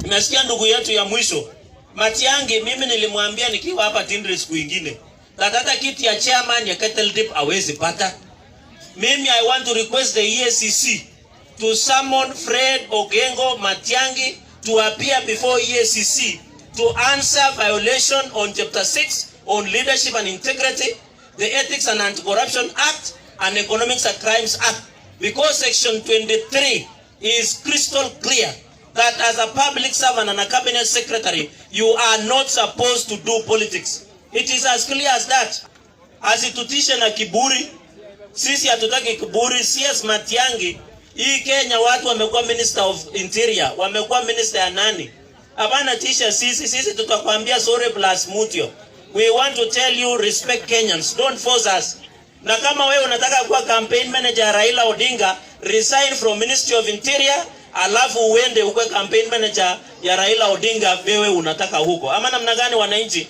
Nimesikia ndugu yetu ya mwisho Matiang'i, mimi nilimwambia nikiwa hapa Tindri siku nyingine hata kiti ya chairman ya Kettle Dip hawezi pata. Mimi I want to request the EACC to summon Fred Ogengo Matiang'i to appear before EACC to answer violation on Chapter 6 on Leadership and Integrity, the Ethics and Anti-Corruption Act, and Economic Crimes Act, because Section 23 is crystal clear that as a public servant and a cabinet secretary, you are not supposed to do politics. It is as clear as that. Asitutishe na kiburi. Sisi hatutaki kiburi. CS Matiang'i, hii Kenya watu wamekuwa Minister of Interior, wamekuwa minister ya nani? Hapana tisha sisi tutakwambia sorry plus mutio. We want to tell you respect Kenyans, don't force us. Na kama wewe unataka kuwa campaign manager Raila Odinga, resign from Ministry of Interior, alafu uende ukwe campaign manager ya Raila Odinga wewe unataka huko. Ama namna gani wananchi?